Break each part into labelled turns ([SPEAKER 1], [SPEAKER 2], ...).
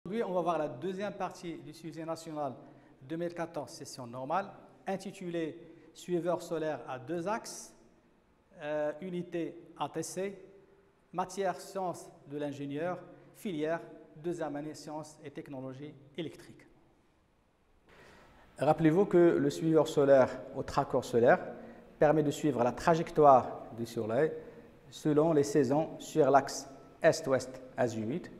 [SPEAKER 1] Aujourd'hui, on va voir la deuxième partie du sujet national 2014, session normale, intitulée Suiveur solaire à deux axes, unité ATC, matière sciences de l'ingénieur, filière deuxième année sciences et technologies électriques. Rappelez-vous que le suiveur solaire au tracker solaire permet de suivre la trajectoire du Soleil selon les saisons sur l'axe est-ouest azimut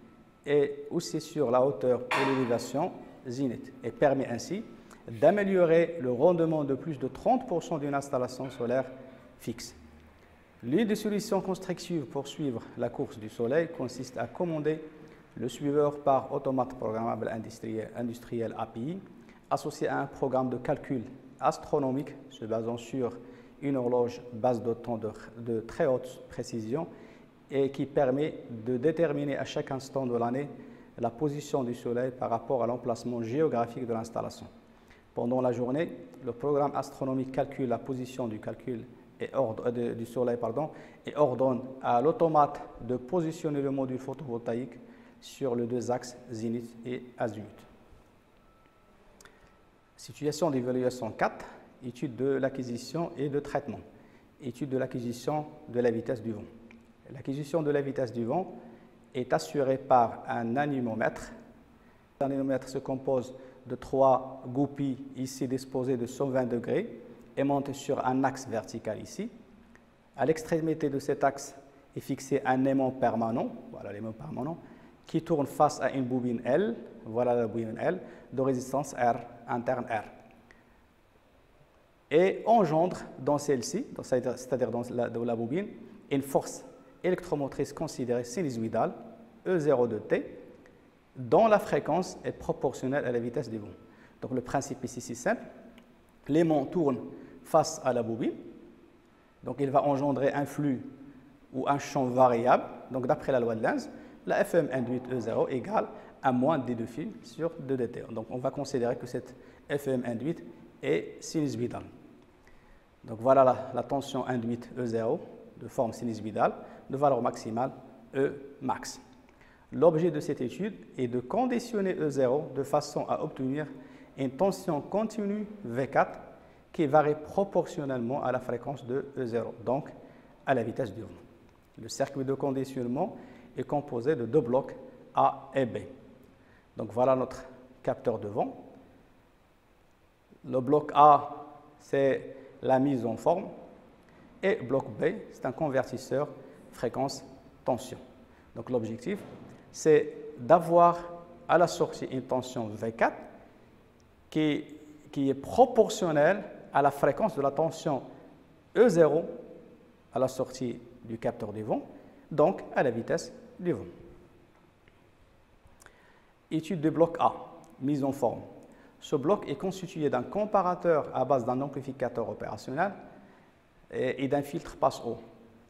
[SPEAKER 1] et aussi sur la hauteur ou l'élévation zénith et permet ainsi d'améliorer le rendement de plus de 30% d'une installation solaire fixe. L'une des solutions constructives pour suivre la course du Soleil consiste à commander le suiveur par automate programmable industriel API associé à un programme de calcul astronomique se basant sur une horloge base de temps de très haute précision et qui permet de déterminer à chaque instant de l'année la position du Soleil par rapport à l'emplacement géographique de l'installation. Pendant la journée, le programme astronomique calcule la position du Soleil et ordonne à l'automate de positionner le module photovoltaïque sur les deux axes zénith et azimut. Situation d'évaluation 4, étude de l'acquisition et de traitement. Étude de l'acquisition de la vitesse du vent. L'acquisition de la vitesse du vent est assurée par un anémomètre. L'anémomètre se compose de 3 goupilles ici disposées de 120 degrés et montent sur un axe vertical ici. À l'extrémité de cet axe est fixé un aimant permanent, voilà l'aimant permanent, qui tourne face à une bobine L, voilà la bobine L, de résistance R, interne R. Et engendre dans celle-ci, c'est-à-dire dans la bobine, une force électromotrice considérée sinusoïdale, E0 de T, dont la fréquence est proportionnelle à la vitesse du vent. Donc le principe ici c'est simple, l'aimant tourne face à la bobine, donc il va engendrer un flux ou un champ variable, donc d'après la loi de Lenz, la FM induite E0 égale à moins d2 φ sur 2dt. Donc on va considérer que cette FM induite est sinusoïdale. Donc voilà la tension induite E0 de forme sinusoïdale de valeur maximale E max. L'objet de cette étude est de conditionner E0 de façon à obtenir une tension continue V4 qui varie proportionnellement à la fréquence de E0, donc à la vitesse du vent. Le circuit de conditionnement est composé de deux blocs A et B. Donc voilà notre capteur de vent. Le bloc A, c'est la mise en forme et bloc B, c'est un convertisseur fréquence-tension. Donc l'objectif, c'est d'avoir à la sortie une tension V4 qui est proportionnelle à la fréquence de la tension E0 à la sortie du capteur du vent, donc à la vitesse du vent. Étude du bloc A, mise en forme. Ce bloc est constitué d'un comparateur à base d'un amplificateur opérationnel et d'un filtre passe-haut.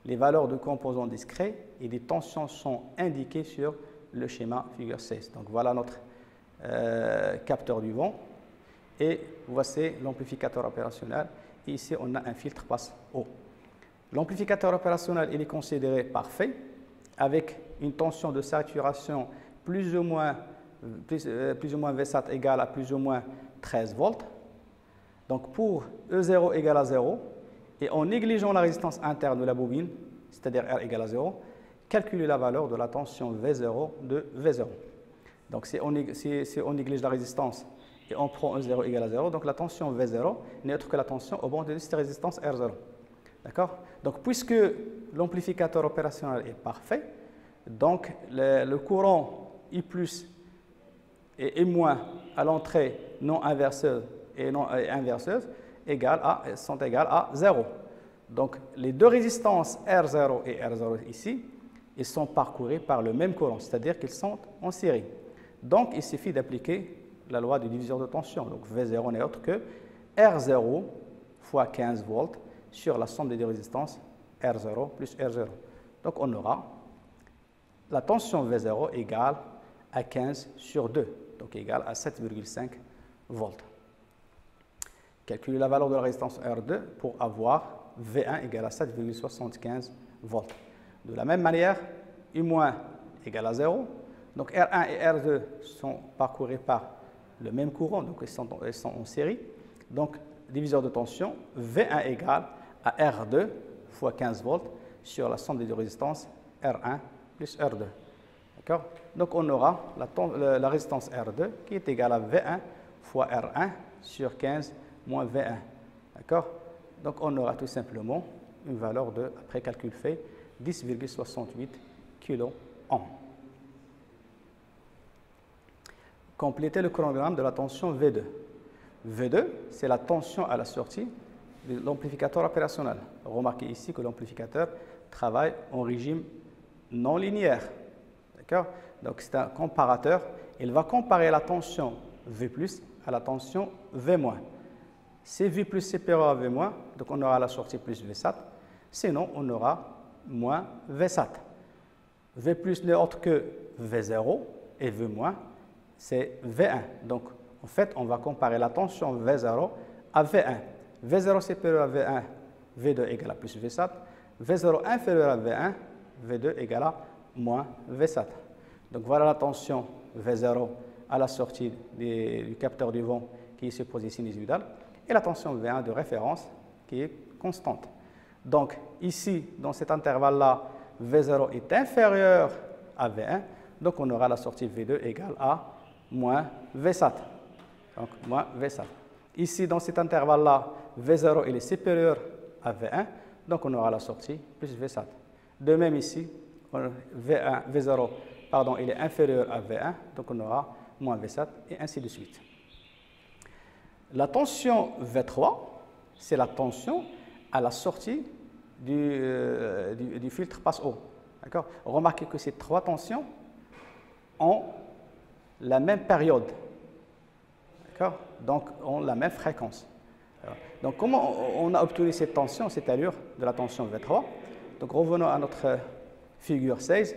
[SPEAKER 1] Les valeurs de composants discrets et des tensions sont indiquées sur le schéma figure 16. Donc voilà notre capteur du vent et voici l'amplificateur opérationnel. Et ici, on a un filtre passe-haut. L'amplificateur opérationnel il est considéré parfait avec une tension de saturation plus ou moins V7 égale à plus ou moins 13 volts. Donc pour E0 égale à 0, et en négligeant la résistance interne de la bobine, c'est-à-dire R égale à 0, calculez la valeur de la tension V0 de V0. Donc si on néglige la résistance et on prend E0 égale à 0, donc la tension V0 n'est autre que la tension au bord de cette résistance R0. D'accord? Donc puisque l'amplificateur opérationnel est parfait, donc le courant I+, et moins à l'entrée non inverseuse et non inverseuse sont égales à 0. Donc les deux résistances R0 et R0 ici, ils sont parcourus par le même courant, c'est-à-dire qu'ils sont en série. Donc il suffit d'appliquer la loi du diviseur de tension. Donc V0 n'est autre que R0 fois 15 volts sur la somme des deux résistances R0 plus R0. Donc on aura la tension V0 égale à 15 sur 2, donc égale à 7,5 volts. Calculez la valeur de la résistance R2 pour avoir V1 égale à 7,75 volts. De la même manière, U- égale à 0, Donc R1 et R2 sont parcourus par le même courant, donc ils sont en série. Donc diviseur de tension, V1 égale à R2 fois 15 volts sur la somme des deux résistances R1 plus R2. D'accord? Donc on aura la résistance R2 qui est égale à V1 fois R1 sur 15 moins V1. D'accord? Donc on aura tout simplement une valeur de, après calcul fait, 10,68 kΩ. Complétez le chronogramme de la tension V2. V2, c'est la tension à la sortie de l'amplificateur opérationnel. Remarquez ici que l'amplificateur travaille en régime non linéaire. D'accord? Donc c'est un comparateur. Il va comparer la tension V+ à la tension V-. Si V+ supérieur à V-, donc on aura la sortie plus Vsat. Sinon, on aura moins Vsat. V+ n'est autre que V0 et V-, c'est V1. Donc, en fait, on va comparer la tension V0 à V1. V0 supérieur à V1, V2 égale à plus Vsat. V0 inférieur à V1, V2 égale à moins Vsat. Donc, voilà la tension V0 à la sortie du capteur du vent qui est supposé sinusoïdal et la tension V1 de référence qui est constante. Donc, ici, dans cet intervalle-là, V0 est inférieur à V1, donc on aura la sortie V2 égale à moins Vsat. Donc, moins Vsat. Ici, dans cet intervalle-là, V0 il est supérieur à V1, donc on aura la sortie plus Vsat. De même ici, V0 il est inférieur à V1, donc on aura moins Vsat, et ainsi de suite. La tension V3, c'est la tension à la sortie du filtre passe-eau. Remarquez que ces trois tensions ont la même période, donc ont la même fréquence. Donc comment on a obtenu cette tension, cette allure de la tension V3? Donc revenons à notre figure 16.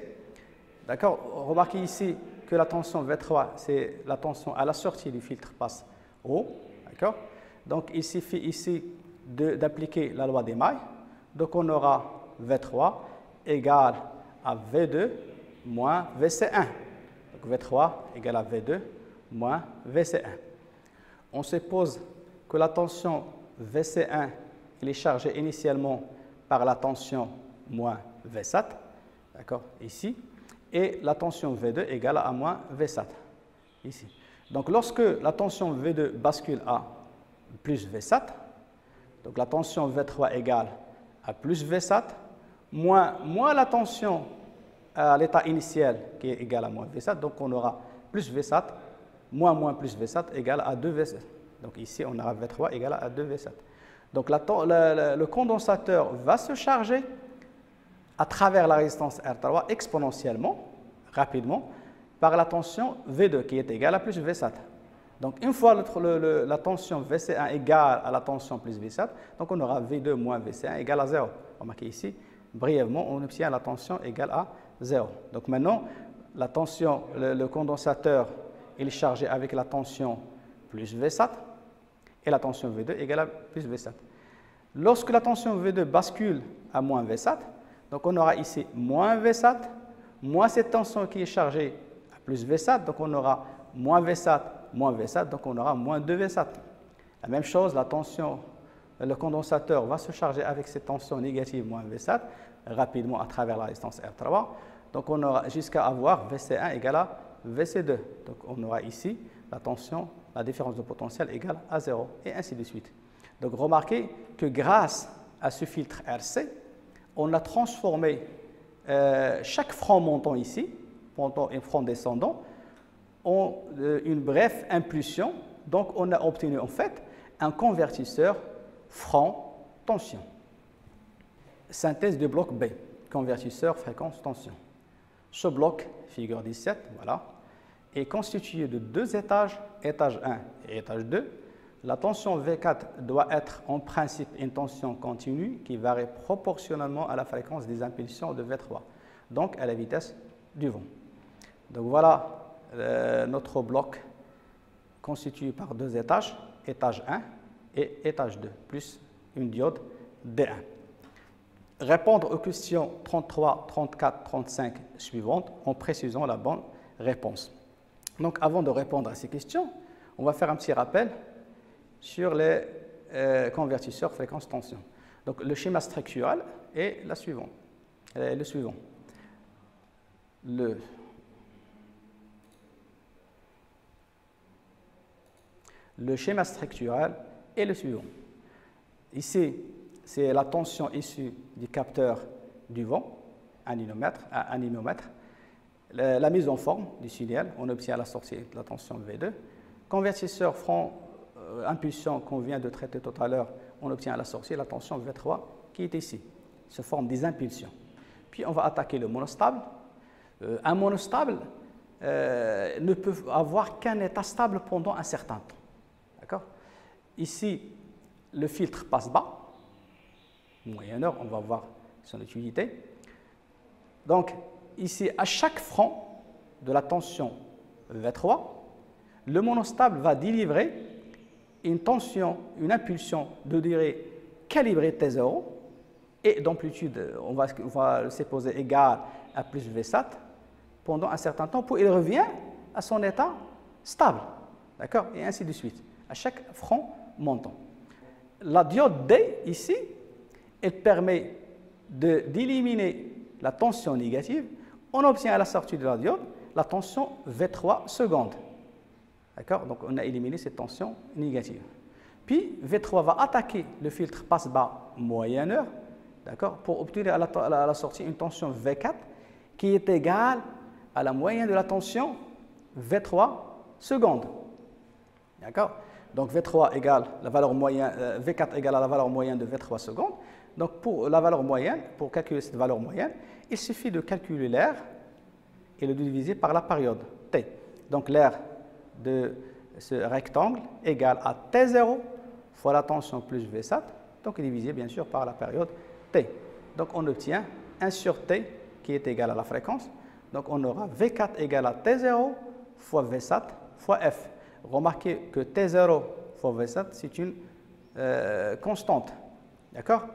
[SPEAKER 1] Remarquez ici que la tension V3, c'est la tension à la sortie du filtre passe-eau. Donc il suffit ici d'appliquer la loi des mailles. Donc on aura V3 égale à V2 moins VC1. Donc V3 égale à V2 moins VC1. On suppose que la tension VC1 elle est chargée initialement par la tension moins Vsat, ici, et la tension V2 égale à moins Vsat, ici. Donc lorsque la tension V2 bascule à plus Vsat, donc la tension V3 égale à plus Vsat, moins la tension à l'état initial qui est égal à moins Vsat, donc on aura plus Vsat, moins plus Vsat égale à 2 Vsat. Donc ici on aura V3 égale à 2 Vsat. Donc le condensateur va se charger à travers la résistance R3 exponentiellement, rapidement, par la tension V2 qui est égale à plus Vsat. Donc une fois la tension Vc1 égale à la tension plus Vsat, donc on aura V2 moins Vc1 égale à 0. Remarquez ici, brièvement, on obtient la tension égale à 0. Donc maintenant, la tension, le condensateur est chargé avec la tension plus Vsat et la tension V2 égale à plus Vsat. Lorsque la tension V2 bascule à moins Vsat, donc on aura ici moins Vsat, moins cette tension qui est chargée à plus Vsat, donc on aura moins Vsat, donc on aura moins 2 Vsat. La même chose, la tension, le condensateur va se charger avec cette tension négative moins Vsat rapidement à travers la résistance R3. Donc on aura jusqu'à avoir Vc1 égale à Vc2. Donc on aura ici la tension, la différence de potentiel égale à 0 et ainsi de suite. Donc remarquez que grâce à ce filtre RC, on a transformé chaque franc montant ici, montant et franc descendant, en une brève impulsion. Donc on a obtenu en fait un convertisseur franc tension. Synthèse du bloc B, convertisseur fréquence tension. Ce bloc, figure 17, voilà, est constitué de deux étages, étage 1 et étage 2. La tension V4 doit être en principe une tension continue qui varie proportionnellement à la fréquence des impulsions de V3, donc à la vitesse du vent. Donc voilà notre bloc constitué par deux étages, étage 1 et étage 2, plus une diode D1. Répondre aux questions 33, 34, 35 suivantes en précisant la bonne réponse. Donc, avant de répondre à ces questions, on va faire un petit rappel sur les convertisseurs fréquence-tension. Donc, le schéma structural est le suivant. Le schéma structural est le suivant. Ici, c'est la tension issue du capteur du vent, anémomètre. La mise en forme du signal, on obtient à la sortie de la tension V2. Convertisseur impulsion qu'on vient de traiter tout à l'heure, on obtient à la sortie la tension V3 qui est ici, se forme des impulsions. Puis on va attaquer le monostable. Un monostable ne peut avoir qu'un état stable pendant un certain temps. D'accord? Ici, le filtre passe bas, moyenne heure, on va voir son utilité. Donc, ici, à chaque franc de la tension V3, le monostable va délivrer une tension, une impulsion de durée calibrée T0 et d'amplitude, on va le supposer égale à plus Vsat pendant un certain temps, pour il revient à son état stable. D'accord? Et ainsi de suite, à chaque franc montant. La diode D, ici, elle permet d'éliminer la tension négative. On obtient à la sortie de la diode la tension V3 seconde. D'accord? Donc, on a éliminé cette tension négative. Puis, V3 va attaquer le filtre passe-bas moyenne heure, d'accord, pour obtenir à la sortie une tension V4 qui est égale à la moyenne de la tension V3 seconde. D'accord? Donc, V3 égale la valeur moyenne, V4 égale à la valeur moyenne de V3 seconde. Donc, pour la valeur moyenne, pour calculer cette valeur moyenne, il suffit de calculer l'air et le diviser par la période T. Donc, l'air de ce rectangle égale à T0 fois la tension plus Vsat, donc divisé bien sûr par la période T. Donc, on obtient 1 sur T qui est égal à la fréquence. Donc, on aura V4 égale à T0 fois Vsat fois F. Remarquez que T0 fois Vsat, c'est une constante. D'accord?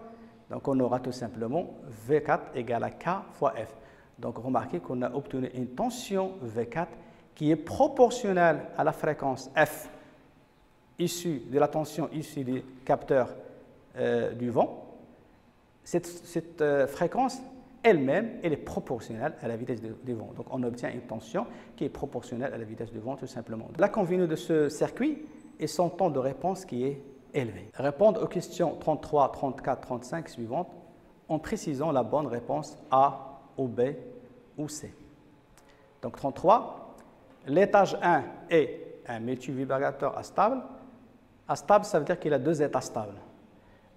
[SPEAKER 1] Donc, on aura tout simplement V4 égale à K fois F. Donc, remarquez qu'on a obtenu une tension V4 qui est proportionnelle à la fréquence F issue de la tension issue du capteur du vent. Cette fréquence elle-même, elle est proportionnelle à la vitesse du vent. Donc, on obtient une tension qui est proportionnelle à la vitesse du vent, tout simplement. L'inconvénient de ce circuit est son temps de réponse qui est élevé. Répondre aux questions 33, 34, 35 suivantes en précisant la bonne réponse A ou B ou C. Donc, 33, l'étage 1 est un multivibrateur astable. Astable, ça veut dire qu'il a deux états stables.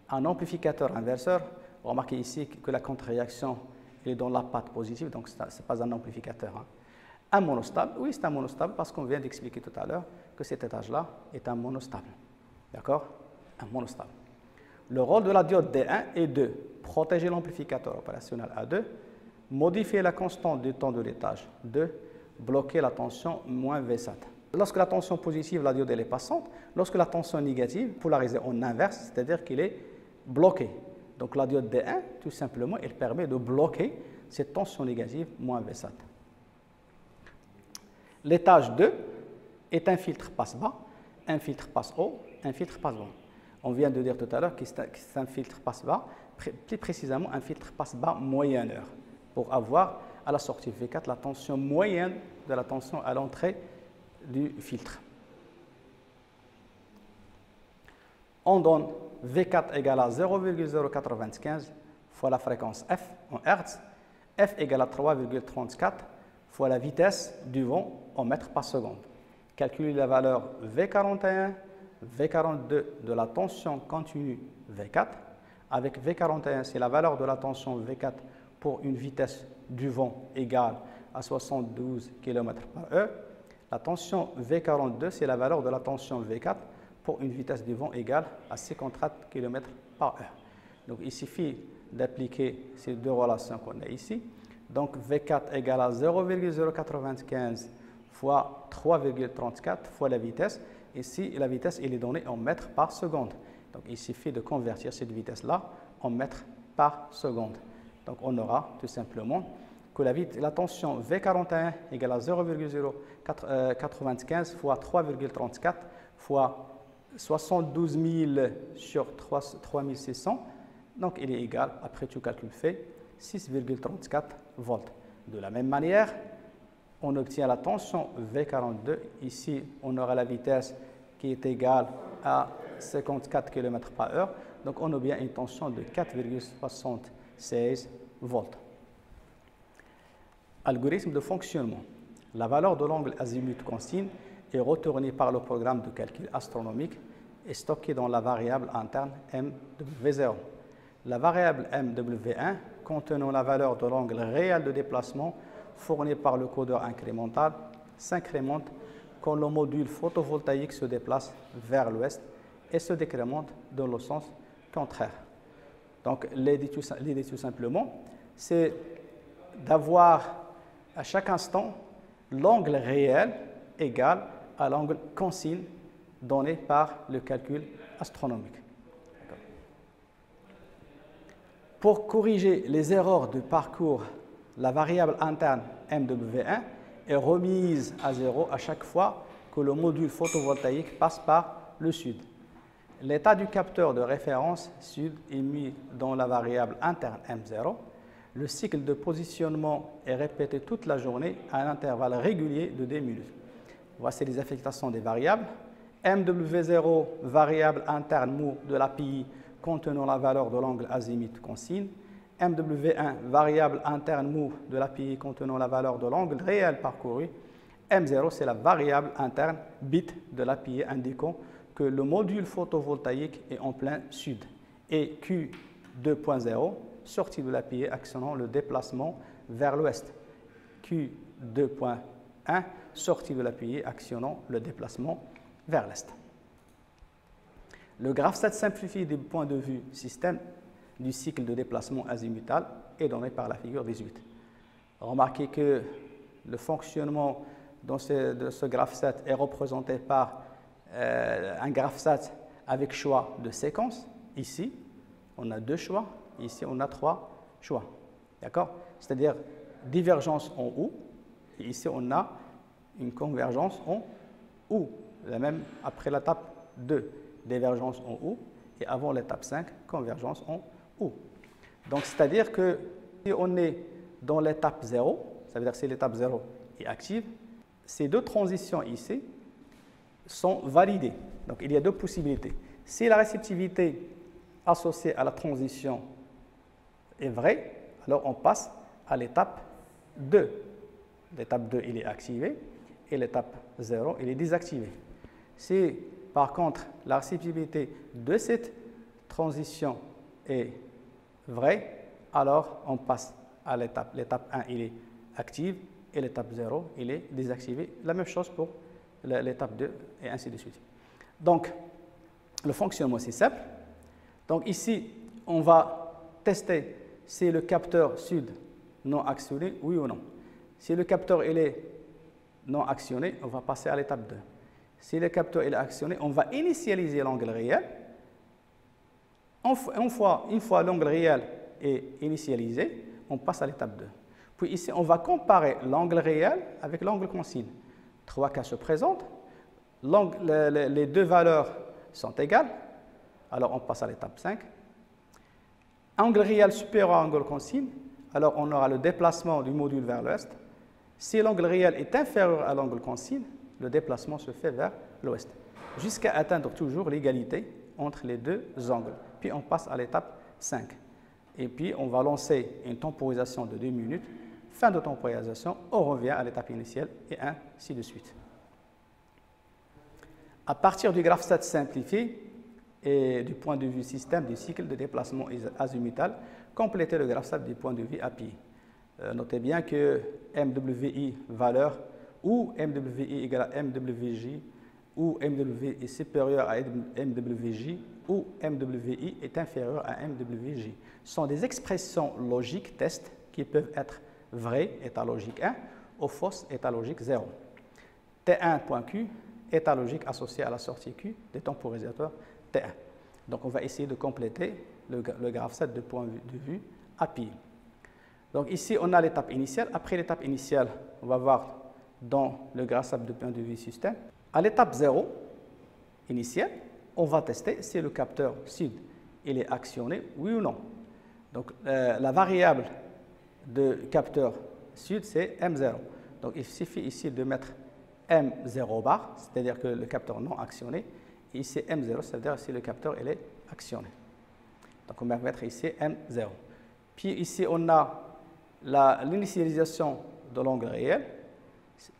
[SPEAKER 1] Un amplificateur inverseur, remarquez ici que la contre-réaction est dans la patte positive, donc ce n'est pas un amplificateur. Hein. Un monostable, oui, c'est un monostable parce qu'on vient d'expliquer tout à l'heure que cet étage-là est un monostable. D'accord? Un monostable. Le rôle de la diode D1 est de protéger l'amplificateur opérationnel A2, modifier la constante du temps de l'étage 2, bloquer la tension moins Vsat. Lorsque la tension positive, la diode elle est passante. Lorsque la tension négative, polarisée en inverse, c'est-à-dire qu'il est bloqué. Donc la diode D1, tout simplement, elle permet de bloquer cette tension négative moins Vsat. L'étage 2 est un filtre passe-bas, un filtre passe-haut, un filtre passe-bas. On vient de dire tout à l'heure que c'est un filtre passe-bas, plus précisément un filtre passe-bas moyenne heure, pour avoir à la sortie V4 la tension moyenne de la tension à l'entrée du filtre. On donne V4 égale à 0,0425 fois la fréquence F en Hertz, F égale à 3,34 fois la vitesse du vent en mètres par seconde. Calculer la valeur V41, V42 de la tension continue V4. Avec V41, c'est la valeur de la tension V4 pour une vitesse du vent égale à 72 km/h. La tension V42, c'est la valeur de la tension V4 pour une vitesse du vent égale à 54 km/h. Donc, il suffit d'appliquer ces deux relations qu'on a ici. Donc, V4 égale à 0,0425 fois 3,34 fois la vitesse. Ici, la vitesse elle est donnée en mètres par seconde. Donc, il suffit de convertir cette vitesse-là en mètres par seconde. Donc, on aura tout simplement que la tension V41 égale à 0,095 fois 3,34 fois 72 000 sur 3600, donc il est égal, après tout calcul fait, 6,34 volts. De la même manière, on obtient la tension V42. Ici, on aura la vitesse qui est égale à 54 km/h. Donc, on obtient une tension de 4,76 volts. Algorithme de fonctionnement. La valeur de l'angle azimut consigne est retournée par le programme de calcul astronomique et stockée dans la variable interne MW0. La variable MW1 contenant la valeur de l'angle réel de déplacement fourni par le codeur incrémental s'incrémente quand le module photovoltaïque se déplace vers l'ouest et se décrémente dans le sens contraire. Donc, l'idée tout simplement, c'est d'avoir à chaque instant l'angle réel égal à l'angle consigne donné par le calcul astronomique. Pour corriger les erreurs de parcours, la variable interne MW1 est remise à 0 à chaque fois que le module photovoltaïque passe par le sud. L'état du capteur de référence sud est mis dans la variable interne M0. Le cycle de positionnement est répété toute la journée à un intervalle régulier de 10 minutes. Voici les affectations des variables. MW0, variable interne mou de l'API contenant la valeur de l'angle azimut consigne. MW1, variable interne mou de l'API contenant la valeur de l'angle réel parcouru. M0, c'est la variable interne bit de l'API indiquant que le module photovoltaïque est en plein sud. Et Q2.0, sortie de l'API actionnant le déplacement vers l'ouest. Q2.1, sortie de l'API actionnant le déplacement vers l'est. Le graphe simplifié du point de vue système du cycle de déplacement azimutal est donné par la figure 18. Remarquez que le fonctionnement de ce graphe 7 est représenté par un graphe 7 avec choix de séquence. Ici, on a 2 choix. Ici, on a 3 choix. D'accord? C'est-à-dire divergence en OU. Et ici, on a une convergence en OU. La même après l'étape 2, divergence en OU. Et avant l'étape 5, convergence en OU. Donc, c'est-à-dire que si on est dans l'étape 0, ça veut dire que si l'étape 0 est active, ces 2 transitions ici sont validées. Donc, il y a 2 possibilités. Si la réceptivité associée à la transition est vraie, alors on passe à l'étape 2. L'étape 2, il est activé, et l'étape 0, il est désactivé. Si, par contre, la réceptivité de cette transition est vraie, alors on passe à l'étape. L'étape 1, il est active, et l'étape 0, il est désactivé. La même chose pour l'étape 2, et ainsi de suite. Donc, le fonctionnement, c'est simple. Donc ici, on va tester si le capteur sud non actionné, oui ou non. Si le capteur il est non actionné, on va passer à l'étape 2. Si le capteur il est actionné, on va initialiser l'angle réel. Une fois l'angle réel est initialisé, on passe à l'étape 2. Puis ici, on va comparer l'angle réel avec l'angle consigne. 3 cas se présentent. Les 2 valeurs sont égales. Alors, on passe à l'étape 5. Angle réel supérieur à angle consigne. Alors, on aura le déplacement du module vers l'ouest. Si l'angle réel est inférieur à l'angle consigne, le déplacement se fait vers l'ouest, jusqu'à atteindre toujours l'égalité entre les 2 angles. Puis, on passe à l'étape 5. Et puis, on va lancer une temporisation de 2 minutes. Fin de temporisation, on revient à l'étape initiale et ainsi de suite. À partir du graphe 7 simplifié et du point de vue système du cycle de déplacement azimutal, complétez le graphe 7 du point de vue API. Notez bien que MWI valeur ou MWI égale à MWJ ou MW est supérieur à MWJ ou MWI est inférieur à MWJ. Ce sont des expressions logiques test qui peuvent être vraies, état logique 1, ou fausses, état logique 0. T1.Q, état logique associé à la sortie Q des temporisateurs T1. Donc, on va essayer de compléter le graphe 7 de point de vue API. Donc ici, on a l'étape initiale. Après l'étape initiale, on va voir dans le graphe de point de vue système. À l'étape 0 initiale, on va tester si le capteur sud il est actionné, oui ou non. Donc la variable de capteur sud, c'est M0. Donc il suffit ici de mettre M0 bar, c'est-à-dire que le capteur non actionné. Et ici M0, c'est-à-dire si le capteur il est actionné. Donc on va mettre ici M0. Puis ici, on a l'initialisation de l'angle réel.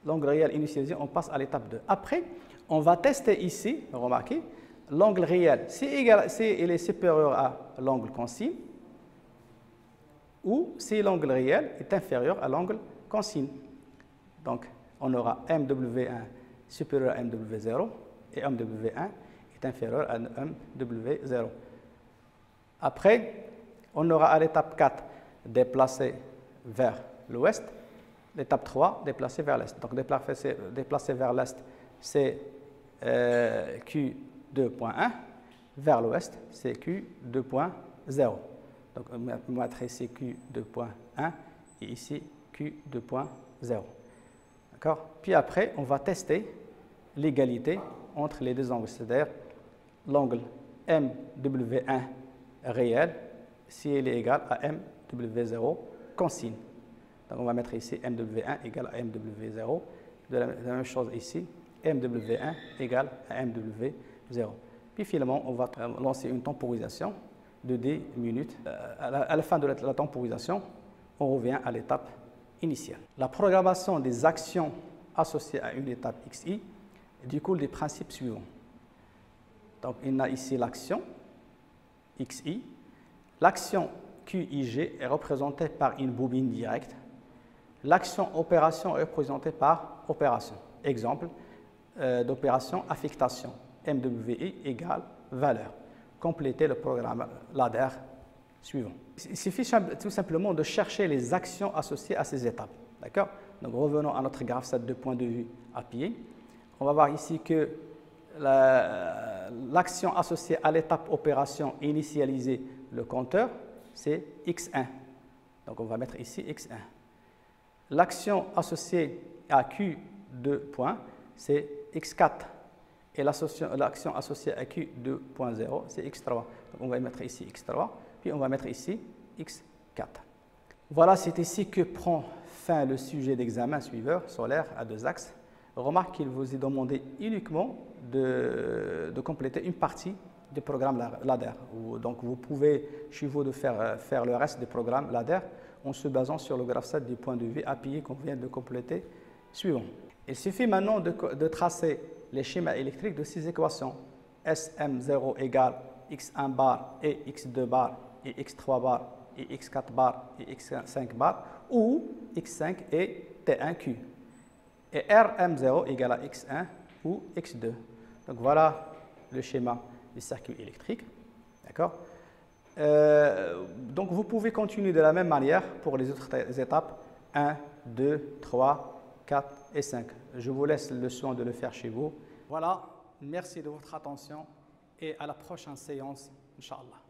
[SPEAKER 1] L'angle réel initialisé, on passe à l'étape 2. Après, on va tester ici, remarquez, l'angle réel, si il est supérieur à l'angle consigne, ou si l'angle réel est inférieur à l'angle consigne. Donc, on aura MW1 supérieur à MW0 et MW1 est inférieur à MW0. Après, on aura à l'étape 4 déplacé vers l'ouest, l'étape 3 déplacé vers l'est. Donc, déplacé vers l'est, c'est Q2.1, vers l'ouest, c'est Q2.0. Donc, on va mettre ici Q2.1 et ici Q2.0. D'accord? Puis après, on va tester l'égalité entre les deux angles, c'est-à-dire l'angle MW1 réel, si il est égal à MW0 consigne. Donc, on va mettre ici MW1 égale à MW0. De la même chose ici, MW1 égale à MW0. Puis finalement, on va lancer une temporisation de 10 minutes. À la fin de la temporisation, on revient à l'étape initiale. La programmation des actions associées à une étape XI découle des principes suivants. Donc, il y a ici l'action XI. L'action QIG est représentée par une bobine directe. L'action opération est représentée par opération. Exemple d'opération affectation. MWI égale valeur. Compléter le programme ladder suivant. Il suffit tout simplement de chercher les actions associées à ces étapes. D'accord? Donc revenons à notre graphe de point de vue API. On va voir ici que l'action associée à l'étape opération initialiser le compteur, c'est X1. Donc on va mettre ici X1. L'action associée à Q2 point, c'est X4. Et l'action associée à Q2.0, c'est X3. Donc on va mettre ici X3, puis on va mettre ici X4. Voilà, c'est ici que prend fin le sujet d'examen suiveur solaire à deux axes. Remarque qu'il vous est demandé uniquement de compléter une partie du programme ladder. Donc vous pouvez chez vous de faire le reste du programme ladder en se basant sur le graphe 7 du point de vue API qu'on vient de compléter suivant. Il suffit maintenant de tracer les schémas électriques de ces équations. SM0 égale X1 bar et X2 bar et X3 bar et X4 bar et X5 bar ou X5 et T1Q. Et RM0 égale à X1 ou X2. Donc voilà le schéma du circuit électrique. D'accord? Donc vous pouvez continuer de la même manière pour les autres étapes 1, 2, 3, 4 et 5. Je vous laisse le soin de le faire chez vous. Voilà, merci de votre attention et à la prochaine séance, Inch'Allah.